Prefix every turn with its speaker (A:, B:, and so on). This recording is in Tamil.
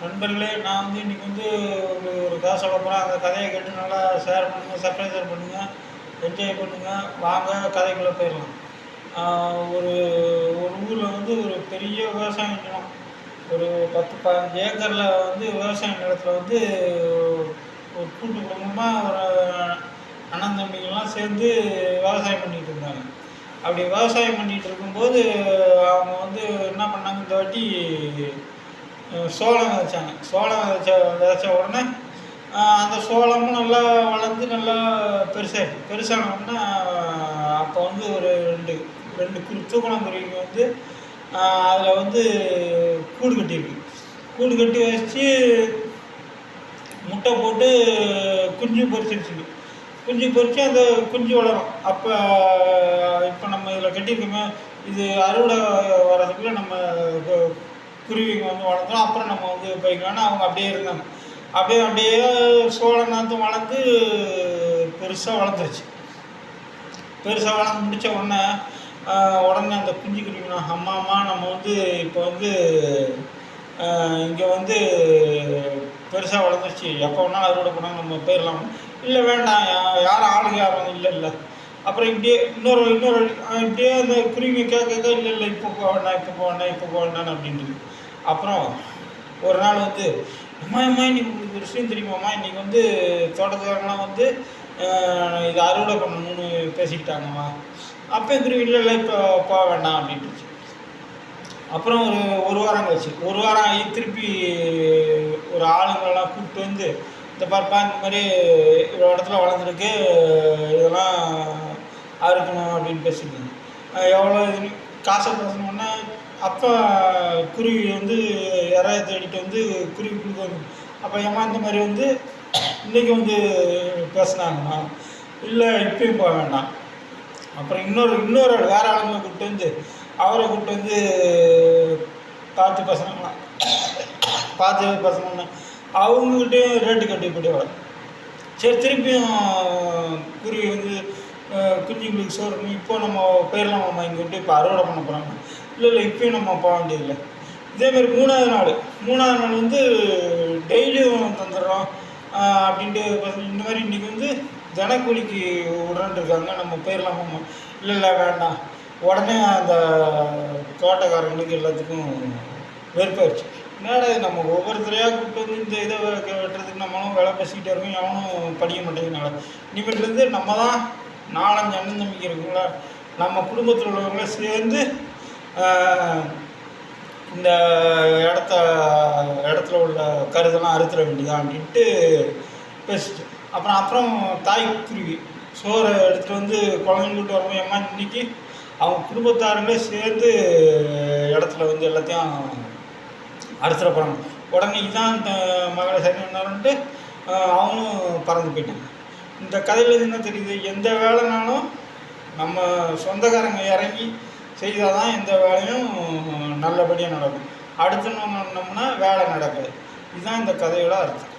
A: நண்பர்களே, நான் வந்து இன்னைக்கு வந்து ஒரு கதை சொல்ல போகிறேன். அந்த கதையை கேட்டு நல்லா ஷேர் பண்ணுங்கள், சப்ஸ்கிரைப் பண்ணுங்கள், என்ஜாய் பண்ணுங்கள். வாங்க கதைக்குள்ளே போயிடலாம். ஒரு ஒரு ஊரில் வந்து ஒரு பெரிய விவசாய நிலம், ஒரு 10-15 ஏக்கரில் வந்து விவசாய நிலத்தில் வந்து ஒரு கூட்டு குடும்பமாக ஒரு அண்ணன் தம்பிகள்லாம் சேர்ந்து விவசாயம் பண்ணிகிட்டு இருந்தாங்க. அப்படி விவசாயம் பண்ணிகிட்டு இருக்கும்போது அவங்க வந்து என்ன பண்ணாங்க, இந்த வாட்டி சோளம் விதைச்சாங்க. சோளம் விதைச்ச உடனே அந்த சோளமும் நல்லா வளர்ந்து நல்லா பெருசான உடனே அப்போ வந்து ஒரு ரெண்டு தூக்கணாங்குருவிங்க வந்து அதில் வந்து கூடு கட்டியிருக்கு. கூடு கட்டி வச்சு முட்டை போட்டு குஞ்சு பொரிச்சிருச்சுங்க. குஞ்சு பொரித்து அந்த குஞ்சு வளரும். இப்போ நம்ம இதில் கட்டியிருக்கோமே, இது அறுவடை வர்றதுக்குள்ளே நம்ம குருவிங்க வந்து வளர்ந்தோம். அப்புறம் நம்ம வந்து போய்க்கலான்னு அவங்க அப்படியே இருந்தாங்க. அப்படியே சோள நாற்று வளர்ந்து பெருசாக வளர்ந்துருச்சு. பெருசாக வளர்ந்து முடித்த உடனே அந்த குஞ்சு குருவினா, அம்மா நம்ம வந்து இப்போ வந்து இங்கே வந்து பெருசாக வளர்ந்துருச்சு, எப்போ வேணாலும் அறுவடை பண்ணால் நம்ம போயிடலாம். இல்லை வேண்டாம், யாரும் ஆளுங்க யாரும் இல்லை. அப்புறம் இப்படியே இன்னொரு இப்படியே அந்த குருவிங்க கேட்க இல்லை இப்போ போவேண்டாம் அப்படின்ட்டு. அப்புறம் ஒரு நாள் வந்து, அம்மா இன்னைக்கு உங்களுக்கு ஒரு விஷயம் தெரியுமாம்மா, இன்றைக்கி வந்து தோட்டத்துக்காரங்களாம் வந்து இதை அறுவடை பண்ணணும்னு பேசிக்கிட்டாங்கம்மா. அப்போ குருவி இல்லை இப்போ போக வேண்டாம் அப்படின்ட்டு. அப்புறம் ஒரு வாரம் கழிச்சு, ஒரு வாரம் ஆகி திருப்பி ஒரு ஆளுங்களெல்லாம் கூப்பிட்டு வந்து, இந்த பார்ப்பா இந்த மாதிரி இவ்வளோ இடத்துல வளர்ந்துருக்கு, இதெல்லாம் அறுக்கணும் அப்படின்னு பேசிக்கோங்க, எவ்வளோ இது காசை பேசணுன்னா. அப்போ குருவி வந்து இறைய தேடிட்டு வந்து குருவி கொடுக்குறது. அப்போ ஏமா இந்த மாதிரி வந்து இன்றைக்கி வந்து பேசுனாங்கம்மா, இல்லை இப்பயும் போக வேண்டாம். அப்புறம் இன்னொரு வேறு ஆளுங்களை கூப்பிட்டு வந்து அவரை கூப்பிட்டு வந்து பார்த்து பேசணும்னா அவங்கக்கிட்டையும் ரேட்டு கட்டி போட்டு சரி திருப்பியும் குருவி வந்து குஞ்சுங்களுக்கு சோறு, இப்போ நம்ம போயிடலாமாம்மா, இங்கே விட்டு இப்போ அறுவடை பண்ண போகிறாங்க. இல்லை இப்பயும் நம்ம போக வேண்டியதில்லை. இதேமாதிரி மூணாவது நாள் வந்து டெய்லியும் தந்துடுறோம் அப்படின்ட்டு இந்த மாதிரி இன்றைக்கி வந்து தினக்கூலிக்கு விடுறேன்னு இருக்காங்க, நம்ம போயிடலாமாம்மா. இல்லை வேண்டாம். உடனே அந்த தோட்டக்காரங்களுக்கு எல்லாத்துக்கும் வெறுப்பாயிடுச்சு. என்னடா நம்ம ஒவ்வொருத்தரையாக கூப்பிட்டு வந்து இந்த இதை வெட்டுறதுக்கு நம்மளும் வேலை பேசிக்கிட்டே இருக்கோம், எவனும் படிக்க மாட்டேங்கிறனால இனிமேட்லேருந்து நம்ம தான் 4-5 அண்ணன் தம்பிக்கு இருக்குங்களா, நம்ம குடும்பத்தில் உள்ளவங்களே சேர்ந்து இந்த இடத்துல உள்ள கருதெல்லாம் அறுத்துற வேண்டியதான் அப்படின்ட்டு பேசிட்டு. அப்புறம் தாய் குருவி சோறை எடுத்துகிட்டு வந்து குழந்தைங்கள்கிட்ட வரும்போது, அம்மா இன்னைக்கு அவங்க குடும்பத்தாரங்களே சேர்ந்து இடத்துல வந்து எல்லாத்தையும் அறுத்துற போகிறாங்க. உடனே இதான் இந்த மகளை சரி பண்ணாருன்ட்டு அவங்களும் பறந்து போயிட்டாங்க. இந்த கதையில் என்ன தெரியுது, எந்த வேலைனாலும் நம்ம சொந்தக்காரங்க இறங்கி செய்தால் தான் எந்த வேலையும் நல்லபடியாக நடக்கும். அடுத்து நம்ம வேலை நடக்காது. இதுதான் இந்த கதையோட அர்த்தம்.